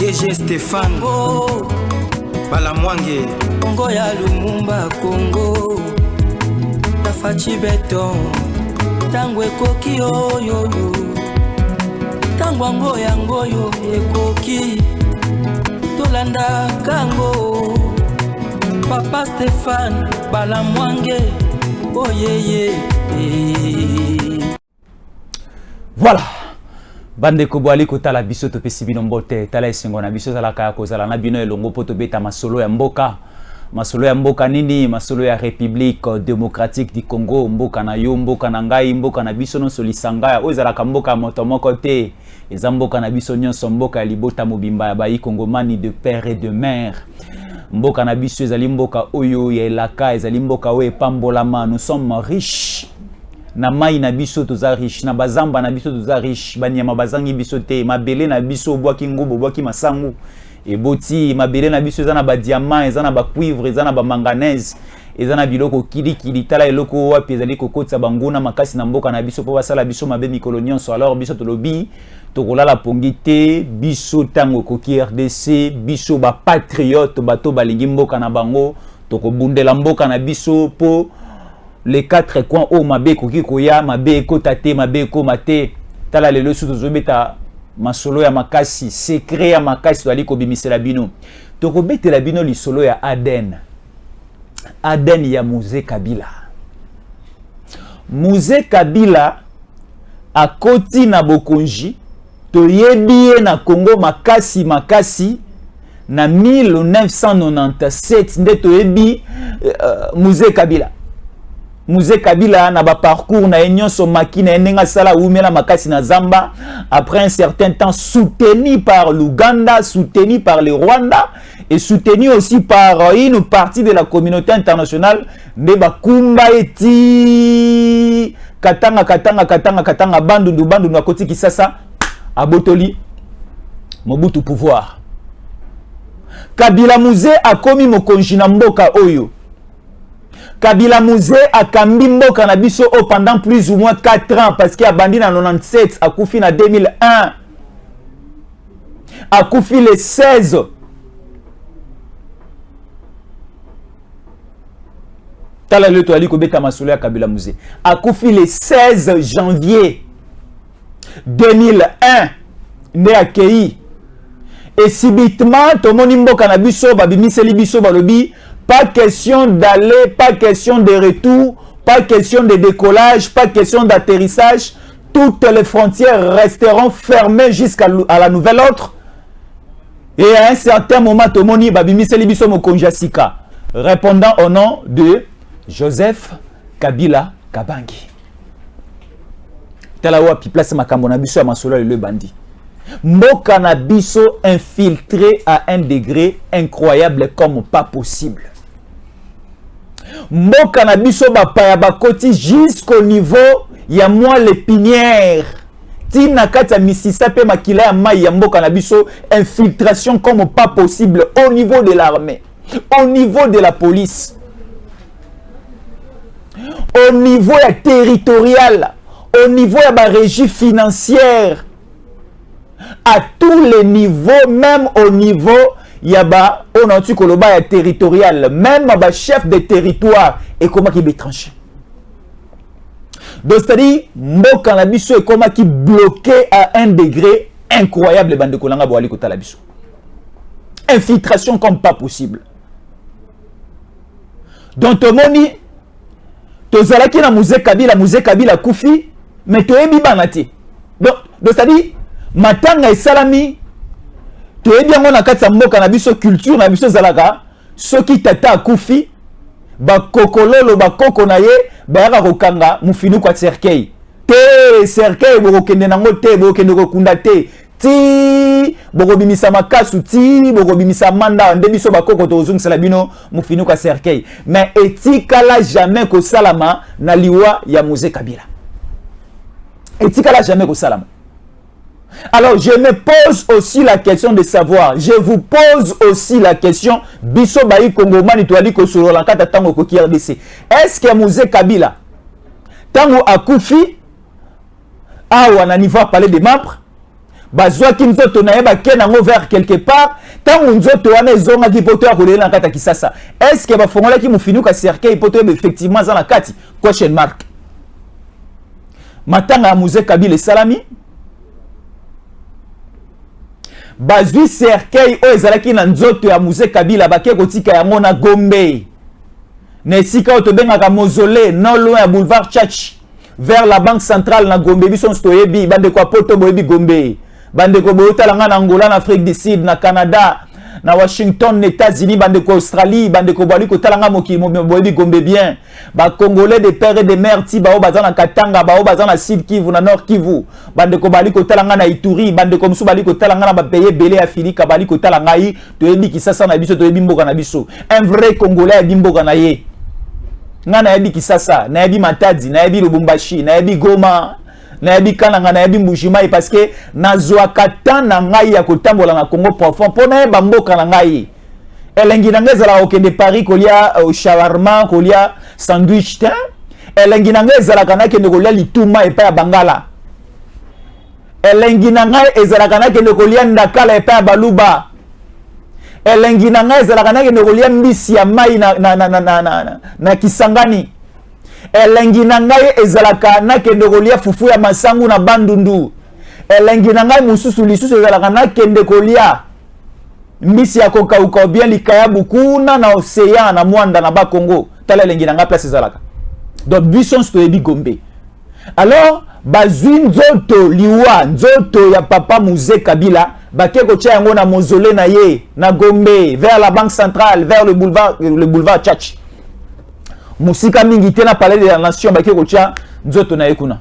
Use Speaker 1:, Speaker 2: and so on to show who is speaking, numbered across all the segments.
Speaker 1: DG Stéphane Balamwange
Speaker 2: Congo ya Lumumba Congo Tafachi Beton Tango ekoki oyo Tango ango yango yo ekoki Tolanda kango Papa Stéphane Balamwange Oh yeah.
Speaker 3: Voilà. Bande ko boali ko tala biso to pesi bino mbote tala esengo na biso zala kaya ko zala na bino elongo poto beta masolo ya mboka. Masolo ya mboka nini? Masolo ya République démocratique du Congo, mboka na yo, mboka na ngai, mboka na biso no solisanga o zala ka mboka moto moko te. Eza mboka na biso nyonso mboka ya libota mobimba ya bayi Kongomani de père et de mère. Mboka na biso ezali mboka oyo ya elaka, ezali mboka oyo epambolama. Nous sommes riches. Na mai na biso toza riche, na bazamba na biso toza riche, banyama bazangi biso te, mabele na biso bwaki ngubo bwaki masangu, eboti mabele na biso eza na ba diamant, eza na ba cuivre, eza na ba manganèse, eza na biloko kili tala eloko wapi ezali kokotsa banguna makasi na mboka na biso po basala biso mabe mikolo nyonso. Alors biso tolobi tokolala pongi te, biso tango koki RDC, biso ba patriote bato balingi mboka na bango, tokobundela mboka na biso po les quatre coins au mabe koki koya mabe ekotate mabe ekomate tala lelo suto zobeta masolo ya makasi secret ya makasi wali ko bimisela bino tokobetela bino lisolo ya Aden ya Mouzé Kabila. Mouzé Kabila akoti na bokonji toyebi na Congo makasi na 1997 nde toyebi Mouzé Kabila. Mouzé Kabila na ba parcours na nyonso makina enenga sala umela makasi na Zamba après un certain temps soutenu par l'Ouganda, soutenu par le Rwanda et soutenu aussi par une partie de la communauté internationale de bakumba eti katanga bandu na koti kisasa abotoli Mobutu pouvoir. Kabila Mouzé a komi mokonji na mboka oyo. Kabila Mouzé a kambi mboka na biso pendant plus ou moins 4 ans parce qu'il a bandi na 97, a koufi na 2001, a koufi le 16. Tala le toali ko beta masolo ya Kabila Mouzé. A koufi le 16 janvier 2001 ne accueilli. Et subitement tomoni mboka na biso babimiseli biso balobi pas question d'aller, pas question de retour, pas question de décollage, pas question d'atterrissage. Toutes les frontières resteront fermées jusqu'à la nouvelle ordre. Et à un certain moment, Tomoni Babimi Selibiso Mokonjasika, répondant au nom de Joseph Kabila Kabangi. Talawa pi place makambo na biso ya masolo le bandi. Mboka na biso infiltré à un degré incroyable comme pas possible. Mboka na biso bapaya bakoti jusqu'au niveau ya moi l'épinière. Tina kata misisa pe makila ya mai ya mboka na biso infiltration comme pas possible au niveau de l'armée, au niveau de la police, au niveau ya territorial, au niveau ya ba régie financière, à tous les niveaux, même au niveau yaba on a tu koloba ya territorial, même ba chef de territoire et comment qui bétranché. Donc c'est-à-dire mboka na biso et comment qui bloqué à un degré incroyable bande kolanga boali kota la biso. Infiltration comme pas possible. Donc to moni to zalaki na Mouzé Kabila kufi mais to ebi banati. Donc c'est-à-dire matanga et salami to ebi ngona katsa mboka na biso culture na biso zalaka soki tata akufi ba kokololo ba koko na ye ba yaka kokanga mufinu kwa cercueil te cercueil boko kende nango te boko kende kokunda te ti boko bimisa makasu ti boko bimisa manda nde biso ba koko to zungisa bino mufinu kwa cercueil mais etikala jamais ko salama na liwa ya Mouzé Kabila, etikala jamais ko salama. Alors, je me pose aussi la question de savoir, je vous pose aussi la question, biso bayi Kongomani toali ko solo lankata tango koki RDC. Est-ce que Mouzé Kabila tango akufi awa na niveau parler des membres bazwaki nzoto na ye bake nango vers quelque part ntango nzoto wana ezongaki mpo to ya kolela na kati ya Kisasa. Est-ce que bafongolaki mofinuka cercueil mpo toyeba effectivement aza na kati? Question mark. Matanga ya Muzé Kabila esalami bazwi cercueil oyo ezalaki na nzoto ya Muzé Kabila bake kotika yango na Gombe na esika oyo tobengaka mausolée non loin ya boulevard Church vers la banque centrale na Gombe. Biso stoyebi bandeko ya poto boyebi Gombe, bandeko boyotalanga na Angola, na Afrique du Sud, na Canada, na Washington, na États-Unis, bandeko Australie, bandeko bali kotalanga mokimo boyebi Gombe bien. Ba Congolais de père et de mère ti bao bazana Katanga, bao bazana Sud Kivu na Nord Kivu, bandeko bali kotalanga na Ituri, bandeko musu bali kotalanga na ba pays belé Afrika bali kotalanga yi toyebi Kisasa na biso, toyebi mboka na biso. Un vrai Congolais ya mboka na ye. Nga na yebi Kisasa, na yebi Matadi, na yebi Lubumbashi, na yebi Goma, na yebi Kananga, na yebi Mbujimayi, parce que nazwa kata na ngai ya kotambola na Congo profond po na yeba mboka na ngai. Elengi na ngai ezala okende Paris kolia shawarma, kolia sandwich te. Elengi na ngai ezala kana kende kolia lituma epa ya Bangala. Elengi na ngai ezala kana kende kolia ndakala epa ya Baluba. Elengi na ngai ezalaka na kende kolia mbisi ya mai na Kisangani. Elengi na ngai ezalaka na kende kolia fufu ya masangu na Bandundu. Elengi na ngai mususu lisusu ezalaka na kende kolia mbisi ya kokauka bien likaya bukuna na océan na mwanda na Bakongo. Tala elengi na ngai place ezalaka. Donc bison stoyebi Gombe. Alors bazwi nzoto liwa nzoto ya papa Muzé Kabila bake kotia yango na mausolée na ye na Gombe vers la banque centrale vers le boulevard Church. Musika mingi te na palais de la nation bake kotia nzoto na ye kuna.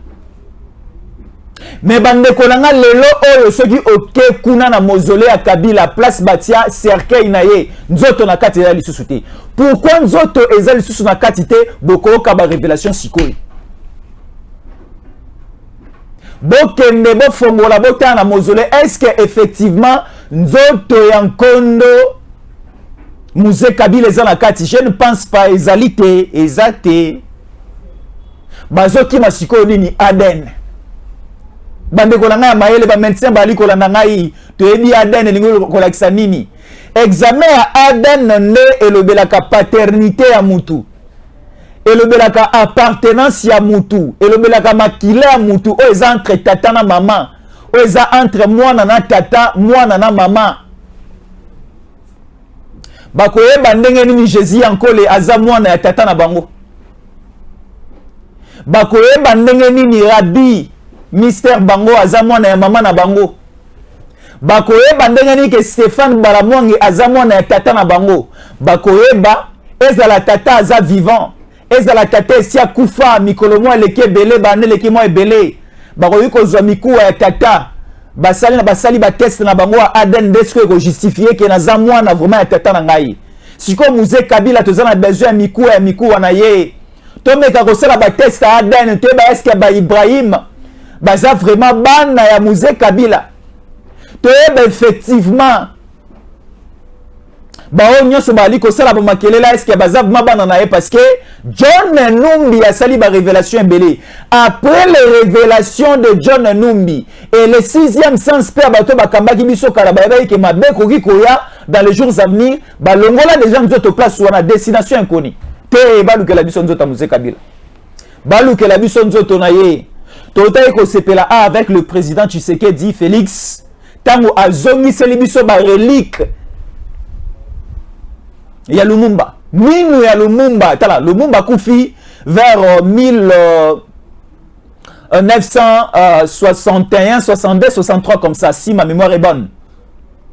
Speaker 3: Mais bandeko nanga lelo oyo soki oke kuna na mausolée ya Kabila place batia cercueil na ye nzoto na kati ya lisusu te. Pourquoi nzoto eza lisusu na kati te bokoka ba révélation sikoyi? Bokende bo fongola bota na mausolée. Est-ce que effectivement nzoto ya Nkondo Muzé Kabila eza na kati? Je ne pense pas. Ezalité ezate bazoki masiko nini Aden bandeko na ngai mayele ba médecin bali kolanda ngai toyebi Aden elingo kolakisa nini? Examen ya Aden nde elobelaka paternité ya mutu, elobelaka appartenance ya mutu, elobelaka makile ya mutu o eza entre tata na mama, o eza entre mwana na tata, mwana na mama. Bakoyeba ndenge nini Jésus yankole aza mwana ya tata na bango. Bakoyeba ndenge nini Rabbi Mister Bango aza mwana ya mama na bango. Bakoyeba ndenge nini ke Stéphane Baramwangi aza mwana ya tata na bango. Bakoyeba ezala tata aza vivant, ezala tata esi akufa mikolo mwa leke belé bande leke mwa ebele. Bakoyi kozwa mikuwa ya tata basali ba test na bango wa Aden desko ko justifier ke naza mwana vraiment ya tata na ngai. Siko Muzé Kabila toza na besoin ya mikuwa na ye. Tomeka kosala ba test à Aden te ba eske ba Ibrahim baza vraiment bana ya Muzé Kabila. Toyeba effectivement bao nyonso bali kosala ba makelela eske baza vraiment bana na ye parce que John Numbi a sali ba révélation ebele. Après les révélations de John Numbi et le 6e sens pe bato bakambaki biso kala ba ke mabe koki koya dans les jours à venir ba longola des gens nzoto place wana destination inconnue. Te baluke la biso nzoto Muzé Kabila. Baluke la biso nzoto na ye. Tota eko sepela avec le président Tshisekedi Félix tango azongi seli biso ba relique ya Lumumba. Minu ya Lumumba, tala, Lumumba kufi vers 1961, 62, 63 comme ça, si ma mémoire est bonne.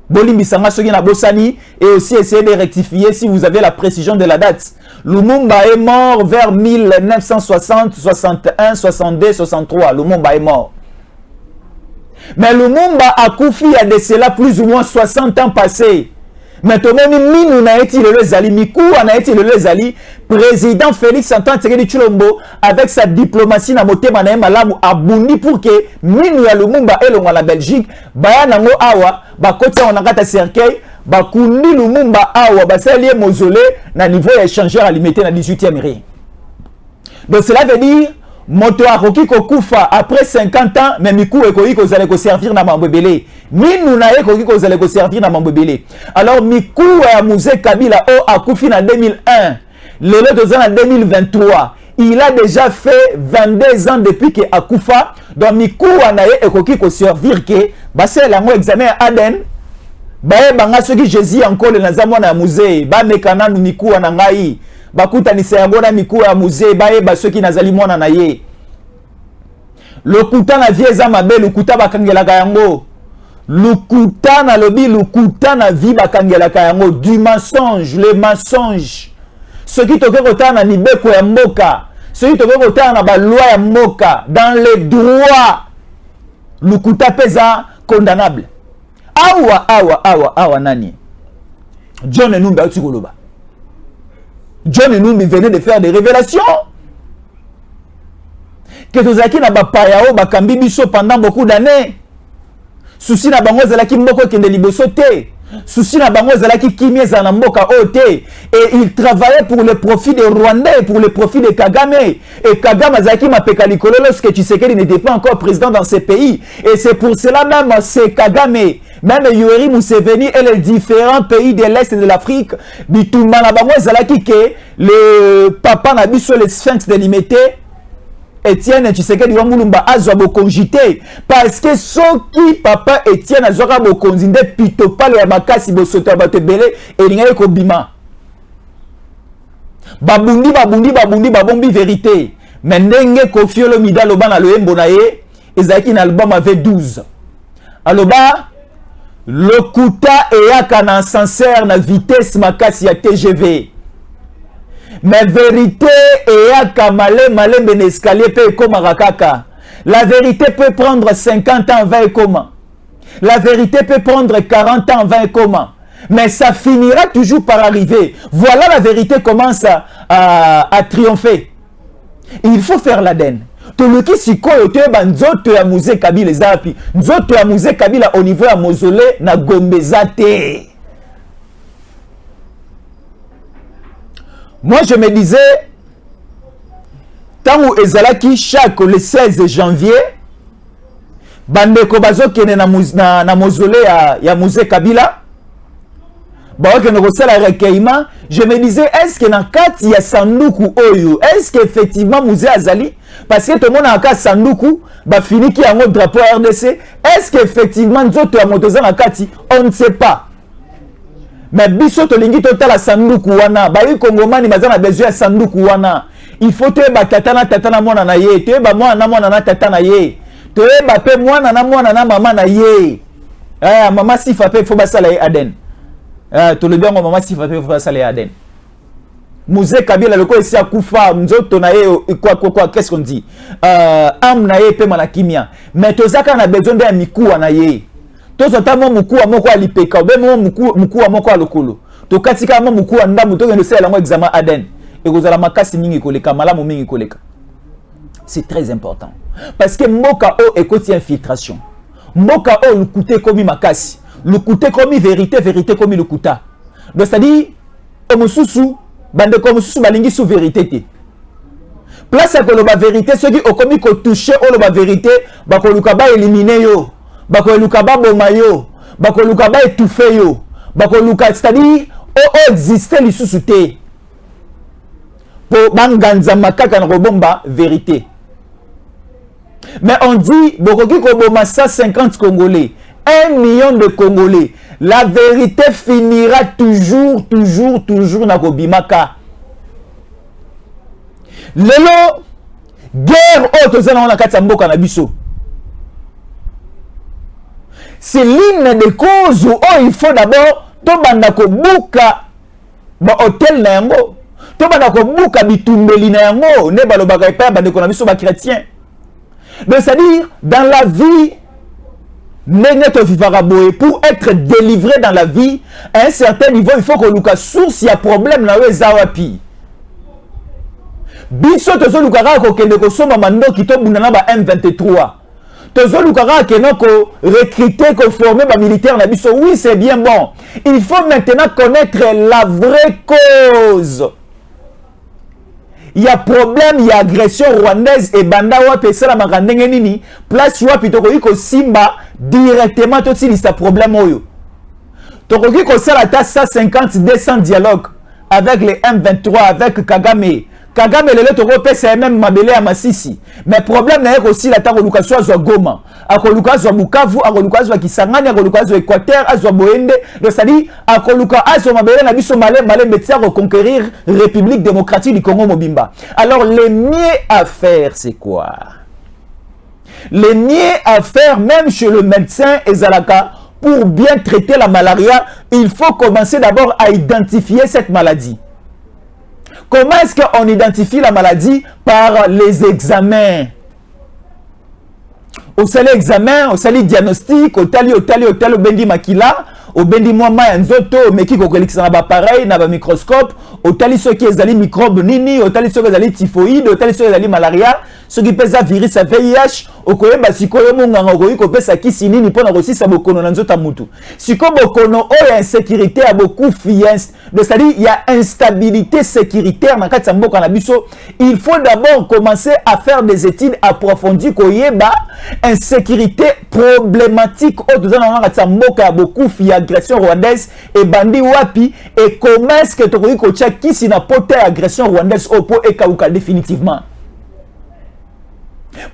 Speaker 3: Bolimbi Sanga Sogi na Bossani et aussi essayer de rectifier si vous avez la précision de la date. Lumumba est mort vers 1960, 61, 62, 63. Lumumba est mort. Mais Lumumba a kufi il y a de cela plus ou moins 60 ans passés. Maintenant, Minu na eti le zali, Mikou na eti le zali, président Félix Antoine Tshisekedi Tshilombo avec sa diplomatie na motema na malamu abundi pour que Minu ya Lumumba elonga la Belgique, baya nango awa, bakoti on nakata cercueil, bakundi Lumumba awa, basali mausolée na niveau échangeur limité na 18e rue. Donc cela veut dire moto akoki kokufa après 50 ans mais miku ekoki kozala ko servir na mambo ebele minu na ye ekoki kozala ko servir na mambo ebele. Alors miku ya Mzee Kabila o akufi na 2001 lelo tozana 2023 il a déjà fait 22 ans depuis que akufa. Donc miku na ye ekoki ko servir ke basela ngo examen ya ADN baye banga soki Jésus encore na zamwana ya Mzee ba mekana nu miku na ngai bakutanisa yango na miku ya Mzee baye basoki nazali mwana na ye. Lokuta na vie eza mabe lokuta bakangelaka yango. Lokuta na lobi lokuta na vie bakangelaka yango. Du mensonge, le mensonge. Ce qui toke kota na libeko ya mboka, ce qui toke kota na ba loi ya mboka, dans les droits lokuta pesa condamnable. Awa nani John Enumbi auti koloba. John Enumbi venait de faire des révélations que tozaki na bapaya o bakambi biso pendant beaucoup d'années. Souci na bango zalaki mboko kende liboso te. Souci na bango zalaki kimie za na mboka o te. Et il travaillait pour le profit des Rwandais, pour le profit de Kagame. Et Kagame zalaki mapeka likolo lorsque Tshisekedi n'était pas encore président dans ces pays. Et c'est pour cela même c'est Kagame, même Yoweri Museveni et les différents pays de l'Est de l'Afrique, bitumba na bango zalaki ke le papa na biso le Sphinx délimité Etienne Tshisekedi wa mulumba azwa bokongité parce que soki papa Etienne azwaka bokonginde pito palo ya makasi bosoto bato belé elinga ko bima babundi babombi vérité mais ndenge Koffi Olomide aloba na loyembo na ye ezaki na album avait 12 aloba lokuta eyaka na ascenseur na vitesse makasi ya TGV. Mais vérité est à malé ben escalier peut comme rakaka. La vérité peut prendre 50 ans, 20 comment. La vérité peut prendre 40 ans, 20 comment. Mais ça finira toujours par arriver. Voilà la vérité commence à triompher. Il faut faire l'ADN. Toluki sikoyo te nzoto ya Mzee Kabila zapi. Nzoto ya Mzee Kabila au niveau ya mausolée na gombezate. Moi, je me disais, tant où ezalaki chaque le 16 janvier, bandeko bazokene na mausolée ya Mzee Kabila, bawakene kosala recueillement, je me disais, est-ce que na kati ya sanduku oyo, est-ce qu'effectivement Mzee azali, parce que tout le monde a un sanduku, ba finiki yango drapeau RDC, est-ce qu'effectivement nzoto ya motoza na kati, on ne sait pas. Mais biso tolingi totala sanduku wana bayi kongomani bazana besoin ya sanduku wana il faut te ba tata na mwana na ye te ba mwana na tata na ye te ba pe mwana na mama na ye mama sifa pe faut basala ye ADN to le bien mama sifa pe faut basala ye ADN. Mzee Kabila loko esi akufa nzoto na ye quoi qu'est-ce qu'on dit âme na ye pe malakimia mais tozaka na besoin de mikuwa na ye. Tozotamo mukuwa moko alipeka obemo mukuwa moko alokolo tokatika mo mukuwa ndamu tokende sala ngo examen ADN ekozala makasi mingi koleka malamu mingi koleka. C'est très important parce que mboka o ekoti infiltration mboka o lukuté komi makasi lukuté komi vérité komi lukuta. Donc c'est-à-dire omususu bande comme mususu balingi sous vérité te place ya koloba vérité ceux qui okomi ko toucher oloba vérité bakoluka ba éliminer yo bakoluka ba boma yo bakoluka ba étouffer yo bakoluka c'est-à-dire o exister lisusu te po banganza makaka na kobomba vérité. Mais on dit bokoki koboma 150 Congolais 1 million de Congolais, la vérité finira toujours na kobimaka. Lelo guerre tozana na kati ya mboka na biso. C'est l'une des causes où il faut d'abord tobanda ko buka ba hôtel na yango, tobanda ko buka bitumbeli na yango, ne balobaka pa bande ko na biso ba chrétien. Donc c'est-à-dire dans la vie pour être délivré dans la vie, à un certain niveau, il faut que luka source y a problème na wezawapi. Biso tozo lukara ko kende ko soma mando ki to bunana ba M23. Tozo lukara ke non ko recruter ko former ba militaire na biso. Oui, c'est bien bon. Il faut maintenant connaître la vraie cause. il y a problème, il y a agression rwandaise et banda wapi sala makandenge nini place wapi tokoki ko simba directement to silisa problème oyo tokoki ko sala ta 150 200 dialogue avec les M23 avec Kagame lelo toko pesa même mabele ya Masisi mais problème na yeko aussi la ta koluka so azwa Goma akoluka azwa Bukavu akoluka azwa Kisangani akoluka azwa Équateur azwa Boende donc ça dit akoluka azwa mabele na biso malé métier reconquérir République démocratique du Congo Mobimba. Alors le mieux à faire c'est quoi? Le mieux à faire même chez le médecin Ezalaka pour bien traiter la malaria, il faut commencer d'abord à identifier cette maladie. Comment est-ce qu'on identifie la maladie? Par les examens. Au sali examen, au sali diagnostic, au tali bendi makila, au bendi mwama ya nzoto, au meki kokelikisa na ba pareil, na ba microscope, au tali ceux qui ezali microbe nini, au tali ceux qui ezali typhoïde, au tali ceux qui ezali malaria, ceux qui pesa virus à VIH, au koyeba sikoyo munganga koyi kopesa kisi nini pona kosisa bokono na nzota mutu. Siko bokono oyo insécurité a beaucoup fiance. Donc c'est-à-dire il y a instabilité sécuritaire na kati ya mboka na biso. Il faut d'abord commencer à faire des études approfondies koyeba insécurité problématique au dans na kati ya mboka a beaucoup fi agression rwandaise et bandi wapi et comment est-ce que tokoki ko tia kisi na pote agression rwandaise au po ekauka définitivement.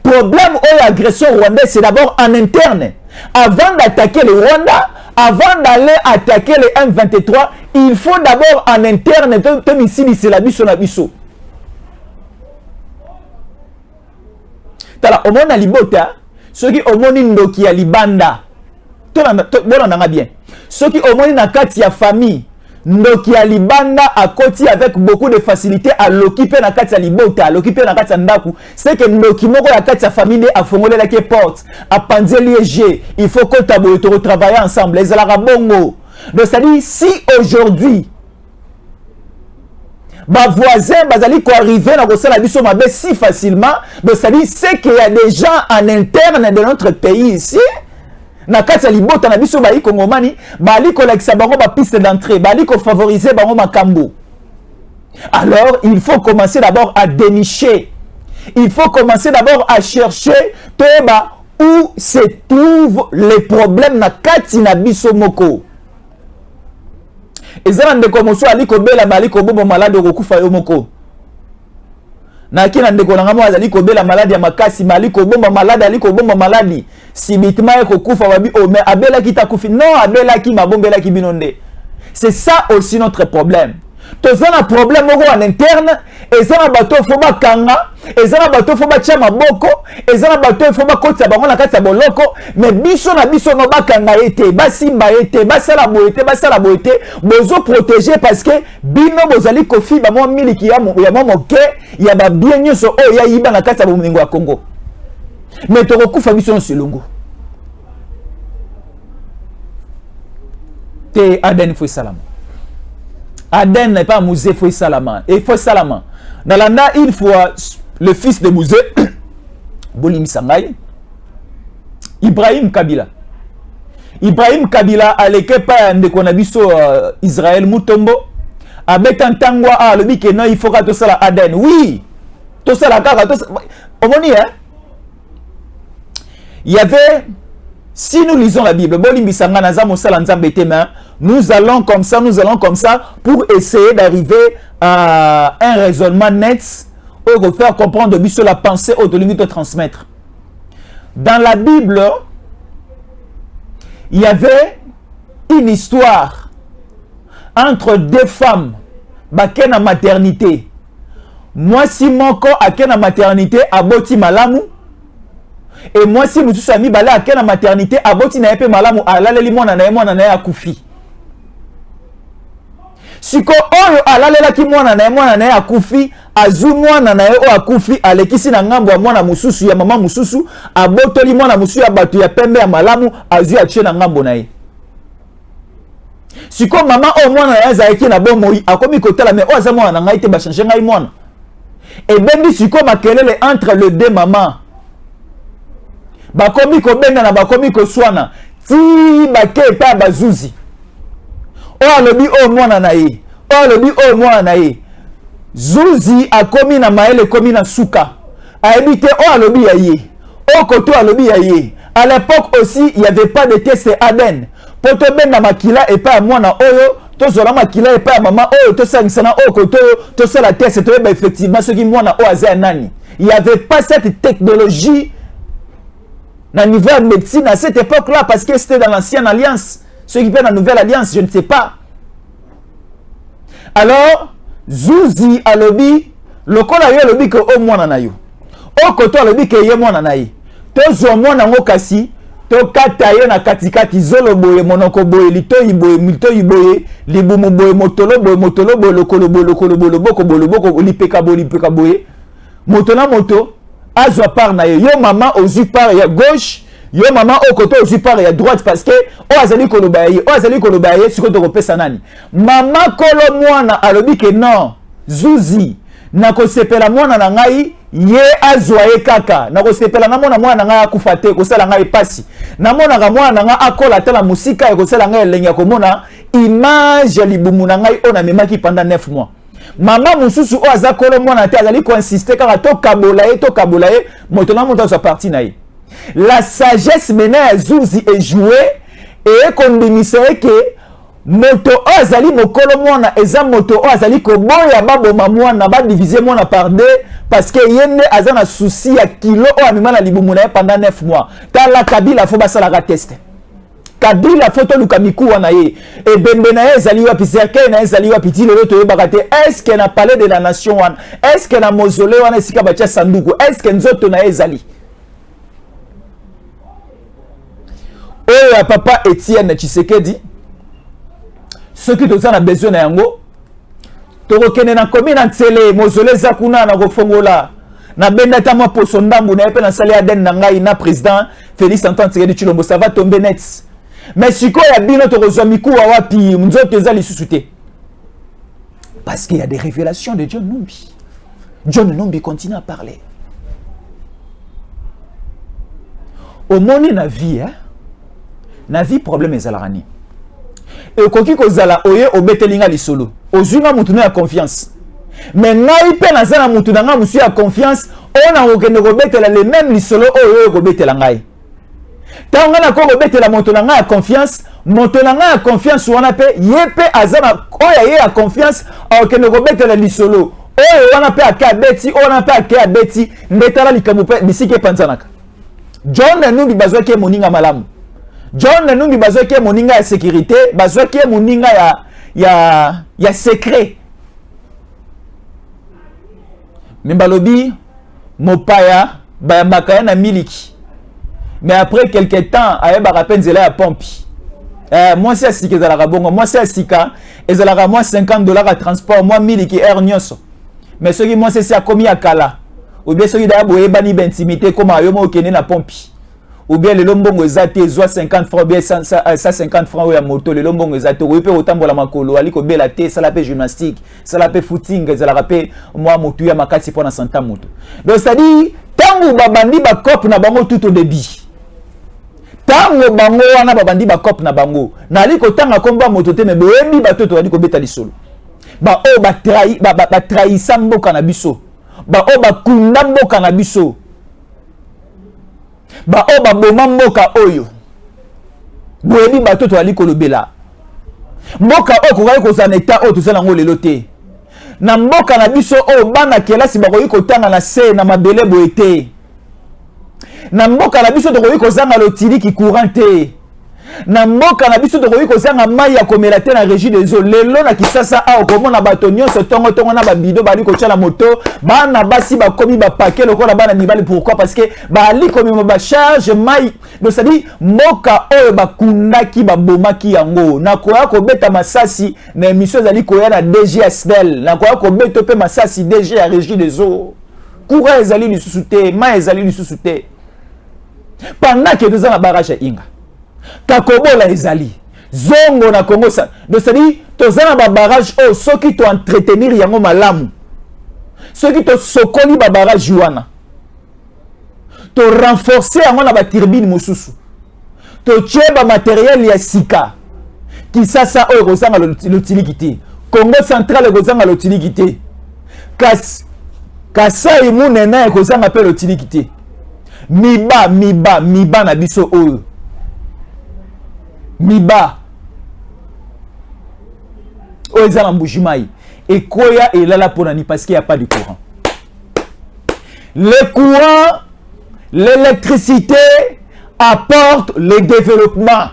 Speaker 3: Problème ou agression rwandaise, c'est d'abord en interne. Avant d'attaquer le Rwanda, avant d'aller attaquer les M23, il faut d'abord en interne c'est la biso na biso. Tala omona libota, ceux qui omoni ndoki ya libanda. Bona nanga bien. Ceux qui omoni na kati ya famille ndoki ya libanda a koti avec beaucoup de facilité à l'occuper na kati ya libota, à l'occuper na kati ya ndaku. C'est que ndoki moko ya kati ya famille a fongolé la porte, a panzé liégé. Il faut que tu retravailler ensemble. Les alarabongo. Donc ça dit si aujourd'hui ma voisin bazali ko arriver na kosala biso mabe si facilement, donc ça dit c'est qu'il y a des gens en interne de notre pays ici. Na kati ya libota na biso bayi kongomani bali ko lakisa bango ba piste d'entrée bali ko favoriser bango makambo. Alors il faut commencer d'abord à dénicher, il faut commencer d'abord à chercher toba où se trouvent les problèmes na kati na biso moko. Ezala ndeko moso ali ko bela bali ko bobo malade ko kufa yo moko na kina ndeko nanga mo azali ko bela malade ya makasi mali ko bomba malade ali ko bomba maladi sibitima ko kufa wabi o mais abela kita kufi non abela ki mabombela ki binonde. C'est ça aussi notre problème. Toza na problème moko en interne, ezana bato fo ba kanga, ezana bato fo ba tia maboko, ezana bato fo ba kotsa bango na kati ya boloko, mais biso na biso no ba kanga ete, ba simba ete, ba sala boete, bozo protéger parce que bino bozali kofi ba mo miliki ya mo moke, ya ba bien nyoso o ya yiba na kati ya bomengo ya Congo. Mais toko kufa biso no selongo. Te Aden fo salama. Aden n'est pas Mouzé Foy Salama. Et Foy Salama. Dans l'anda, une fois, le fils de Mouzé, Bolimi Sangay, Ibrahim Kabila. Ibrahim Kabila, à l'équipe de Konabiso Israël Moutombo, avec un tangwa, le bique, non, il faut que tout ça la Aden. Oui, tout ça la carte, tout ça. On dit, hein? Il y avait, si nous lisons la Bible, Bolimi Sangay, Nazam Osala Nzambe Tema, nous allons comme ça pour essayer d'arriver à un raisonnement net ou faire comprendre sur la pensée ou de limite de transmettre. Dans la Bible, il y avait une histoire entre deux femmes qui sont en maternité. Moi, si mon corps est en maternité, aboti malamu. Et moi, si je suis ami bala en maternité, aboti na epe malamu, alaleli mwana na akufi. Siko oyo alalela ki mwana na akufi azu mwana na o akufi alekisi na ngambo ya mwana mususu ya mama mususu abotoli mwana mususu ya batu ya pembe ya malamu azu ya tche na ngambo na ye. Siko mama o mwana na zaiki na bomoi akomi kotala me o aza mwana na ngai te ba changer ngai mwana. Et bendi siko makelele entre les deux mamans. Bakomi ko benga na bakomi ko swana ti bake pa bazuzi. Oh alobi oh mwana na ye. Oh alobi oh mwana na ye. Zuzi a commis na maele commis na souka. A habité au alobi yaye. Au koto alobi yaye. À l'époque aussi, il n'y avait pas de test ADN. Pour te ben na makila et pas moi na oyo, to zola makila et pas maman oyo, to sa nisana au koto, to sa la test, to ben effectivement ce qui moi na oaza nani. Il n'y avait pas cette technologie na niveau de médecine à cette époque-là parce que c'était dans l'ancienne alliance. Ceux qui viennent dans la nouvelle alliance, je ne sais pas. Alors, Zuzi alobi, lokola yo alobi ke o mwana na yo. O koto alobi ke ye mwana na ye. To zo mwana ngo kasi, to kata ye na katikati zolo boye monoko boye lito iboye libumu boye motolo boye lokolo boye boko lipeka boye. Moto na moto azwa par na ye. Yo mama ozu par ya gauche, yo mama o koto ozu par ya droite parce que o azali koloba ye siko to kopesa nani. Mama kolo mwana alobi ke non, Zuzi na ko sepela mwana na ngai ye azwa ye kaka na ko sepela na mwana na ngai akufa te ko sala ngai pasi. Na mwana ga mwana na ngai akola tala musika e ko sala ngai lenya ko mona image libumu na ngai ona memaki pendant 9 mois. Maman mususu o azakolo mwana te azali ko insister kaka to kabola ye moto na moto sa parti na ye. La sagesse mena ya Zuzi est jouée et kondimisere ke moto o azali mokolo mwana eza moto o azali ko boya baboma mwana ba diviser mwana par deux parce que yende azana souci ya kilo o amima na libumu na ye pendant 9 mois. Tala Kabila fo basala ka test. Kabila photo luka mikuwa na ye et bembe na ye ezali wapi cercueil na ye ezali wapi ti lelo to yebaka te est-ce que na palais de la nation wana est-ce que na mausolée wana esika batia sanduku est-ce que nzoto na ye ezali oyo ya papa Etienne Tshisekedi soki toza na besoin na yango tokokende na komi na ntsele mausolée eza kuna na kofongola na benda ta mwa poso ndambu na ye mpe na sali ADN na ngai na président Félix Antoine Tshisekedi Tshilombo ça va tomber net. Mais siko ya bino tokozwa mikuwa wapi nzoto eza lisusu te parce qu'il y a des révélations de John Numbi. John Numbi continue à parler. Au monde na vie na vie problème ezalaka ni e koki kozala oye obetelinga lisolo ozunga mutu na confiance mais ngai pe nazana mutu na nga musu ya confiance ona okende kobetela les mêmes lisolo oyo kobetela ngai. Tanga na ko betela moto na nga ya confiance wana pe ye pe azana oya ye ya confiance okende ko betela lisolo oyo wana pe akabeti ona pe akabeti ndetala likamu pe bisike panzanaka. John Numbi bazwa ke moninga malamu. John Numbi bazwa ke moninga ya sécurité, bazwa ke moninga ya secret. Mbalobi mopaya bayambaka na miliki. Mais après quelques temps, aye ba rappel zela ya pompi. Moi c'est asika ezalaka bongo, moi c'est asika ezalaka moi $50 à transport, moi 1000 ki air nyonso. Mais ce qui moi c'est a commis à kala. Ou bien ce qui da boye bani intimité comme ayo mo kene na pompi. Ou bien le lombongo ezate zwa 50 francs bien 150 francs ya moto le lombongo ezate ou pe otambola makolo ali ko bela te sala pe gymnastique, sala pe footing ezalaka pe moi motu ya makati pona santa moto. Donc ça dit tangu babandi ba cop na bango tout au début. Tango bango wana babandi ba cop na bango nali ko tanga komba moto te me boyebi batoto wali ko beta lisolo ba o ba trahisa mboka na biso ba o ba kunda mboka na biso ba o ba boma mboka oyo boyebi batoto wali ko lobela mboka o ko ngai ko zaneta o to sala ngo lelo te na mboka na biso o bana kelasi ba ko tanga na se na mabele boete na mboka na biso tokoki kozanga lotili ki courant te na mboka na biso tokoki kozanga mai ya komela te na régie des eaux lelo na kisasa a okomona bato nyonso tongo na babido bali kotya moto bana basi bakomi bapake lokola bana mibali. Pourquoi? Parce que bali komi ba charge mai. Donc ça dit mboka oyo bakundaki babomaki yango na koya kobeta masasi na émission ezali koya na DGSDL na koya kobeta pe masasi DG ya régie des eaux courant ezali lisusu te mai ezali lisusu te. Pendant que nous avons un barrage à Inga, Kakobola ezali, Zongo na Congo ça. Donc ça dit, nous avons un barrage oh, ceux qui t'ont entretenir yango malamu, ceux qui t'ont sokoli ba barrage yuana, t'ont renforcé yango na ba turbine mususu, t'ont tué ba matériel ya sika, qui ça oh gozanga l'utilikité, Congo central gozanga l'utilikité, kasa imunena ekozanga pe lotilikité miba na biso oyo miba oyo eza na mbujimai ekoya elala ponani parce qu'il n'y a pas de courant. Le courant, l'électricité apporte le développement.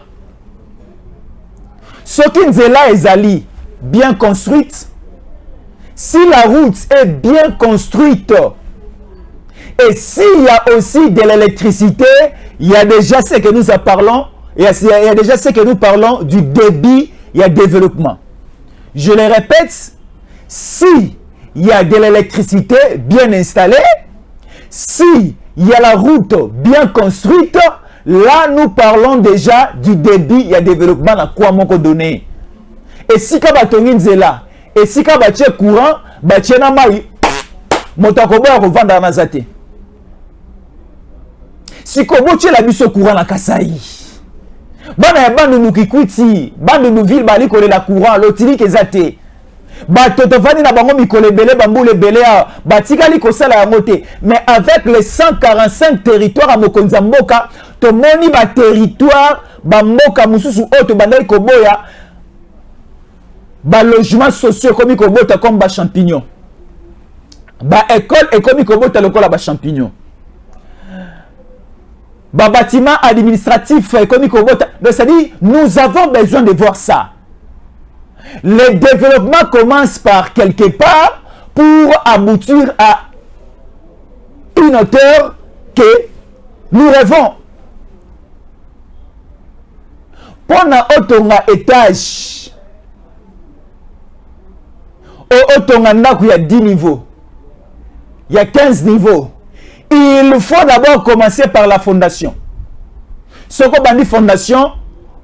Speaker 3: Ce qui nzela ezali bien construite, si la route est bien construite et s'il y a aussi de l'électricité, il y a déjà ce que nous parlons, il y a déjà ce que nous parlons du débit, il y a développement. Je le répète, si il y a de l'électricité bien installée, si il y a la route bien construite, là nous parlons déjà du débit, il y a développement à quoi mon donné. Et si kabatongi nzela, et si kabatie courant, batie na mai, motakobo ya kovanda na zate. Si kobotie la biso courant na Kasai. Bana ya bandu nukikwiti, bandu nuville bali kole la courant, lotili kezate. Bato tovani na bango mikole belé, bambule belé, batikali kosala ya moté. Mais avec les 145 territoires à Mokonza Mboka, to moni ba territoire, ba mboka mususu oto bandai koboya, ba logements sociaux comme kobota comme ba champignon. Ba école et comme kobota lokola ba champignon. Ba bâtiment administratif comme kobota. Donc ça dit, nous avons besoin de voir ça. Le développement commence par quelque part pour aboutir à une hauteur que nous rêvons. Pendant autonga étage, au autonga il y a 10 niveaux, il y a 15 niveaux. Il faut d'abord commencer par la fondation. Ce qu'on dit fondation,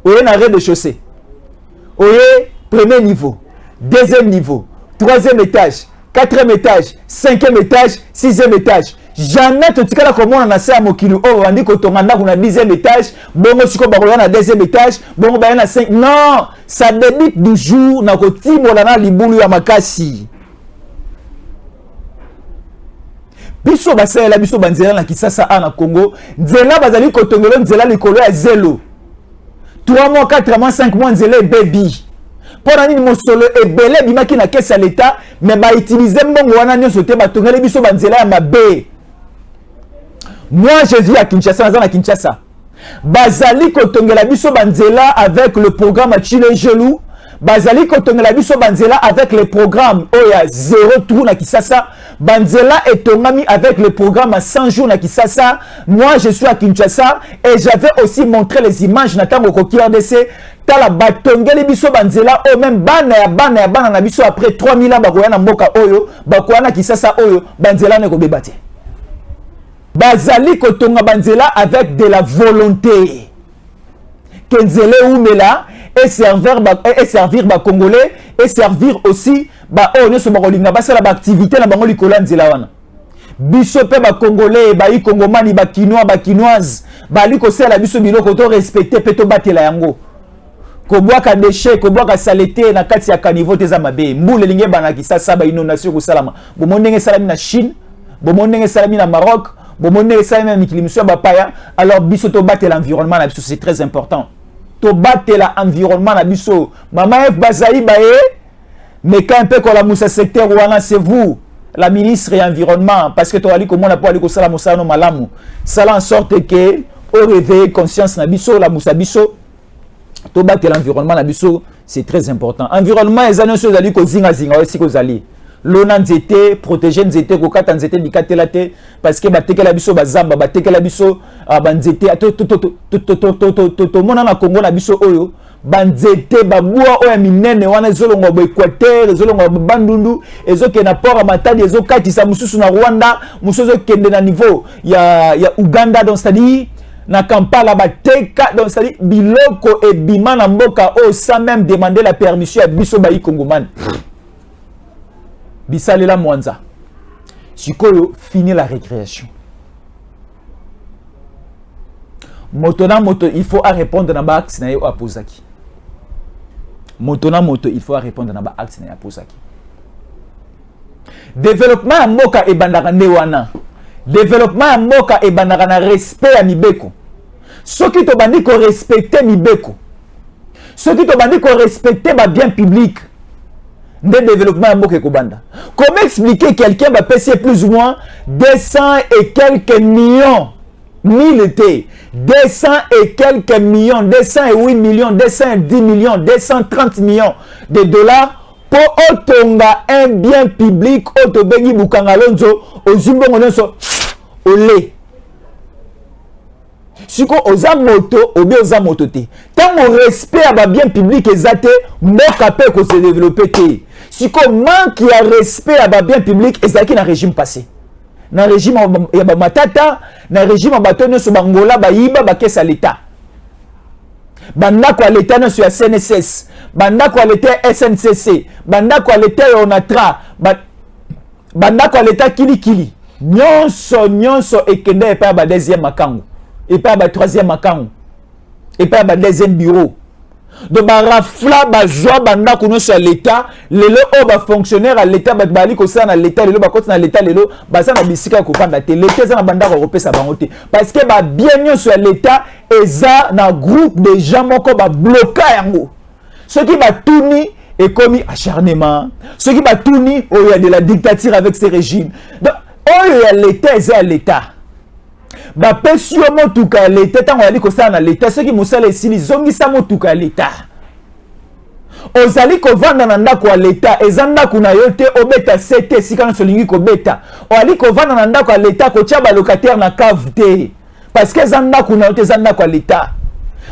Speaker 3: il y a un arrêt de chaussée. Il y a premier niveau, deuxième niveau, troisième étage, quatrième étage, cinquième étage, sixième étage. Jamais tu as comment on a ça à Mokili. Oh, on dit que tu as un dixième étage, bon, tu as un deuxième étage, bon, tu as un 5. Non, ça débute du jour, na koti bolana libulu ya makasi. Biso basala biso banzela na Kisasa na Congo, nzela bazali kotongelo nzela likolo ya zelo. 3 mois, 4 mois, 5 mois nzela baby. Pour nani mosolo ebele bimaki na caisse à l'état, mais ba utiliser mbongo wana nyonso te batongeli biso banzela ya mabe. Moi je vis à Kinshasa, na Kinshasa. Bazali kotongela biso banzela avec le programme Chile Gelou. Bazali kotongela biso banzela avec le programme Oya 0 trou na Kisasa. Banzela est tongami avec le programme à 100 jours na Kisasa. Moi je suis à Kinshasa et j'avais aussi montré les images na tango koki RDC. Tala batongeli biso banzela o même bana na biso après 3000 ans bakoya na mboka oyo bakoya na Kisasa oyo banzela ne ko bebate. Bazali kotonga banzela avec de la volonté. Kenzele oumela et servir ba Congolais et servir aussi ba o nyoso bakolinga basala ba activité na bango likola nzela wana. Biso pe ba Congolais ba i Congomani ba Kinois ba Kinoise ba liko sala biso biloko to respecter pe to batela yango. Kobwaka déchet, kobwaka saleté na kati ya kanivo teza mabe. Mbule linge bana Kisasa ba inondation ko salama. Bomondenge salami na Chine, bomondenge salami na Maroc, bomondenge salami na mikili musu ba paya. Alors biso to batela l'environnement na biso, c'est très important. To batela l'environnement na biso. Mama F Bazaï bae, mais quand un peu ko la musa secteur wana c'est vous, la ministre et environnement, parce que to ali ko mona po ali ko sala musano malamu. Sala en sorte que au réveil conscience na biso la musa biso. To battre l'environnement na biso c'est très important. Environnement les années sur ali ko zinga aussi ko zali. Lona nzete protéger nzete ko kata nzete bikatela te parce que batekela biso bazamba batekela biso banzete to mona na Congo na biso oyo banzete babua oya minene wana ezolongo bo Équateur ezolongo bo Bandundu ezoke na port Matadi ezokatisa mususu na Rwanda mususu kende na niveau ya Uganda donc c'est-à-dire na Kampala bateka donc c'est-à-dire biloko et bima na mboka o sans même demander la permission à biso bayi Congoman. Bisalela Mwanza. Sikoyo fini la récréation. Moto na moto il faut répondre na ba axe na yo apozaki. Moto na moto il faut répondre na ba axe na yo apozaki. développement ya mboka ebandaka nde wana. Développement ya mboka ebandaka na respect ya mibeko. Soki to bandi ko respecter mibeko, soki to bandi ko respecter ba bien public, nde développement ya mboka ekobanda. Comment expliquer quelqu'un va payer plus ou moins 200 et quelques millions, 200 et quelques millions, 208 millions, 210 millions, 230 millions de dollars pour otonga un bien public, otobengi bukangalonzo, ozimbongo nyonso, ole. Siko oza moto, obi oza moto te. Tant mon respect à ba bien public ezate, mboka pe ko se développer te. Siko manque ya respect à ba bien public ezaki na régime passé. Na régime ya ba matata, na régime ya bato nyonso bangola ba yiba ba kesa l'état. Bandako ya l'état nyonso ya CNSS, bandako ya l'état SNCC, bandako ya l'état ya Onatra, bandako ya l'état kili. Nyonso ekende epa ba deuxième makango. Et pas le troisième macan, et pas le deuxième bureau. Donc, rafla bazwa banda kuno sur l'État, les fonctionnaires à l'État, bali ko ça na l'État, les na l'État, les baza na bisika ko panda te, l'État za na banda ko repesa bangote. Parce que ba bien sur l'État, eza na groupe de gens moko ba bloquer yango. Ceux qui ba tourni et commis acharnement, ceux qui ba tourni, oh il y a de la dictature avec ces régimes. Donc, oh il y a l'État, eza l'État. Ba pesio motuka l'État tango ali ko sala na l'État ceux qui musala esili zongisa motuka l'État ozali ko vanda na ndako ya l'État ezanda kuna yote obeta CT sikana solingi ko beta o ali ko vanda na ndako ya l'État ko tia ba locataire na cave te parce que ezanda kuna yote ezanda kwa l'État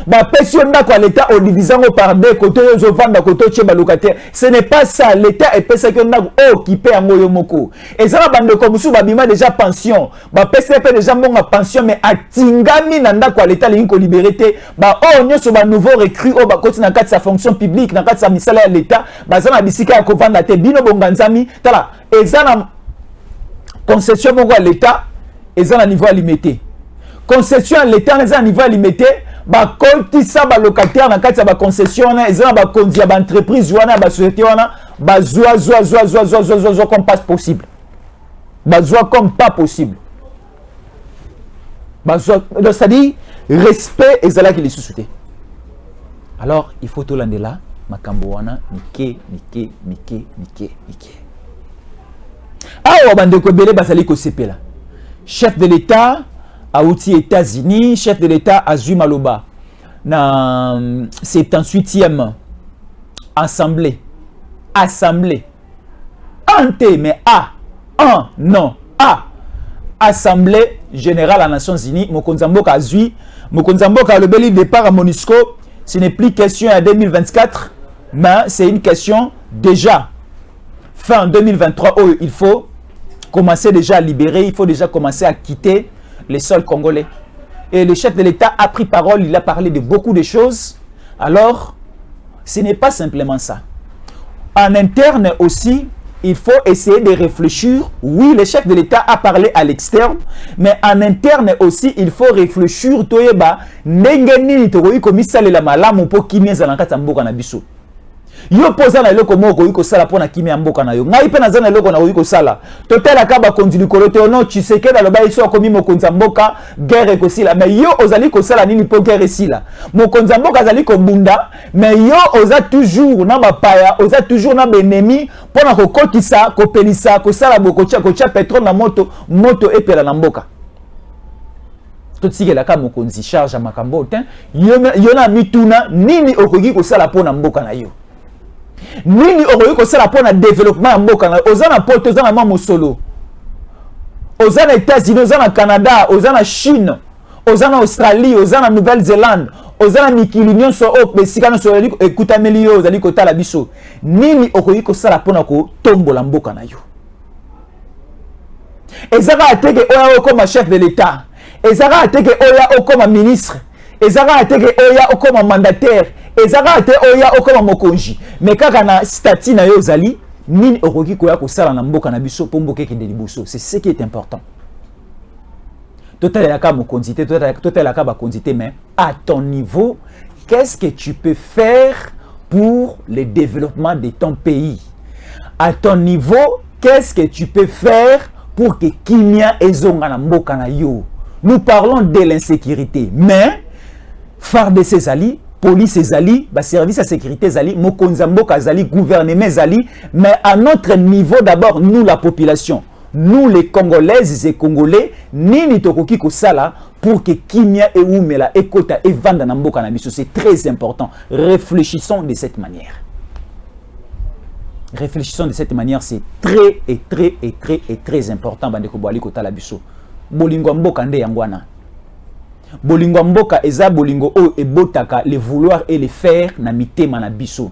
Speaker 3: ba pesio ndako ya l'État o divisango par deux côté yo vanda côté tia ba locataire ce n'est pas ça l'État est pesa que ndako occupé yango yo moko ezala bande ko musu ba bima déjà pension ba pesa pe déjà monga pension mais atingami na ndako ya l'État lingi ko libérer ba nyonso ba nouveau recrue o ba koti na kati sa fonction publique na kati sa misala ya l'État ba zana bisika ya ko vanda te bino bonganzami tala ezana concession moko ya l'État ezana niveau limité concession à l'État ezana niveau limité ba kotisa ba locataire na kati ya ba concession na ezana ba kondia ba entreprise wana ba société wana ba zoa comme pas possible ba zoa comme pas possible ba zoa donc ça dit respect ezala ki lisusu te alors il faut to landela makambo wana mike awa bandeko ebele bazali kosepela chef de l'État Aouti États-Unis, chef de l'État Azui Maloba, na 78e assemblée. Ante, mais non, Assemblée générale des Nations Unies, Mokonzamboka Azui, Mokonzamboka le bel départ à MONUSCO, ce n'est plus question en 2024, mais c'est une question déjà fin 2023 où il faut commencer déjà à libérer, il faut déjà commencer à quitter les sols congolais. Et le chef de l'État a pris parole, il a parlé de beaucoup de choses. Alors, ce n'est pas simplement ça. En interne aussi, il faut essayer de réfléchir. Oui, le chef de l'État a parlé à l'externe, mais en interne aussi, il faut réfléchir. Yo posa na eloko moko yiko sala pona kimi mboka na yo ngai pe nazana eloko na yiko sala total akaba konzili kolote ono chiseke na loba iso akomi mokonza mboka guerre ko sila mais yo ozali ko sala nini po guerre sila mokonza mboka azali ko bunda mais yo oza toujours na bapaya oza toujours na benemi pona ko kokisa ko pelisa ko sala boko tia ko tia pétrole na moto epela na mboka tout si la ka mokonzi charge à makambo ten yo na mituna nini okogi ko sala pona mboka na yo nini okoki kosala mpona développement ya mboka na oza na poto oza na mwa solo oza na États-Unis oza na Canada oza na Chine oza na Australie oza na Nouvelle-Zélande oza na mikili nyonso esika nyonso ekutameli yo ozali kotala biso nini okoki kosala mpona kotombola mboka na yo ezaka ateke oya okoma chef de l'État ezaka ateke oya okoma ministre ezaka ateke oya okoma mandataire ezaka ate oya okoma mokonji mais kaka na statut na yo zali nini okoki koya kosala na mboka na biso po mboka ekende liboso c'est ce qui est important total la ka mokonzi te total la ka ba konzi te mais à ton niveau qu'est-ce que tu peux faire pour le développement de ton pays à ton niveau qu'est-ce que tu peux faire pour que kimia ezonga na mboka na yo? Nous parlons de l'insécurité, mais FARDC ezali, police ezali, service à sécurité ezali, mokonzi mboka ezali, gouvernement ezali, mais à notre niveau d'abord, nous la population, nous les Congolaises et Congolais, nini tokoki kosala pour que kimia e umela ekota e vanda na mboka na biso. C'est très important. Réfléchissons de cette manière. Réfléchissons de cette manière, c'est très important. Bandeko boali kotala biso. Bolingo mboka nde yangwana. Bolingo mboka eza bolingo o e botaka le vouloir et le faire na mitema na biso.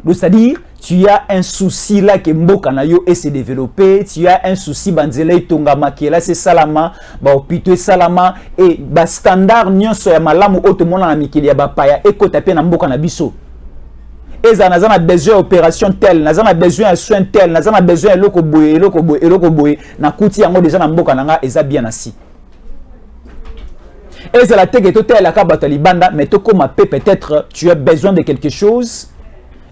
Speaker 3: Donc c'est-à-dire, tu as un souci là que mboka na yo et se développer, tu as un souci banzela itonga makiela c'est salama, ba opito salama et ba standard nyonso ya malamu otomona na mikili ya bapaya ekota pe na mboka na biso. Eza nazana besoin opération tel, nazana besoin soin tel, nazana besoin eloko boye na kuti yango déjà na mboka nanga eza bien asi. Eza la teke totel la ka batalibanda mais to comme peut-être tu as besoin de quelque chose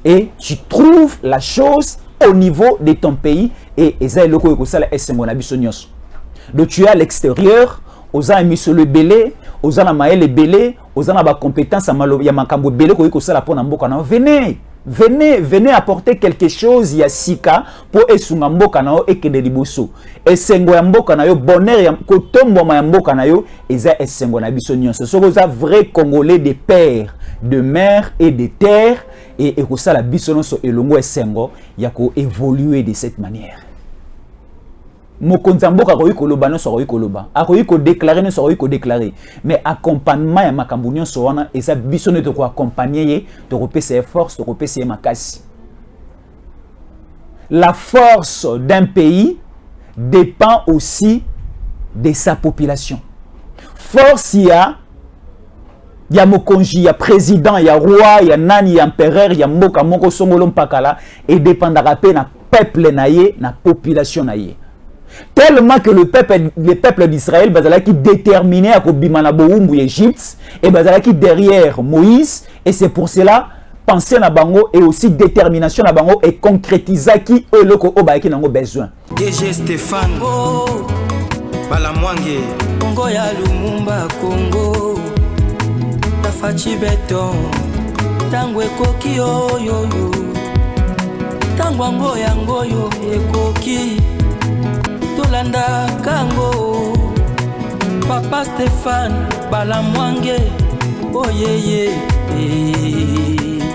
Speaker 3: et tu trouves la chose au niveau de ton pays et eza eloko ekosala esengo na biso nyonso. Donc tu es à l'extérieur, oza miso le belé, oza na maele belé, oza na ba compétence ya makambo belé ko ekosala pona mboka na. Venez apporter quelque chose ya sika pour esunga mboka na yo ekende liboso. Esengo ya mboka na yo, bonheur ya kotombo ya mboka na yo eza esengo na biso nyonso. Soko za vrai Congolais de père, de mère et de terre et ekosala biso nyonso elongo esengo ya ko évoluer de cette manière. Mokonzi mboka ko yikoloba no so yikoloba akoyi ko déclarer no so yiko déclarer mais accompagnement ya makambo nyonso wana eza biso ne to ko accompagner to ko pesa force to ko pesa makasi. La force d'un pays dépend aussi de sa population. Force ya mokonji, ya président, ya roi, ya nani, ya empereur, ya mboka moko songolo mpakala et dépendra pe na peuple naie na population naie. Tellement que le peuple d'Israël qui déterminé à kobimana boumbu Égypte et qui derrière Moïse et c'est pour cela penser na bango et aussi détermination na bango et concrétiser qui est le ko obayaki nango besoin.
Speaker 2: DG Stéphane Balamwange Congo ya Lumumba Congo Tafachi Beton Tango ekoki yo Tango yango ekoki Tolanda Kango Papa Stéphane Balamwange oh yeah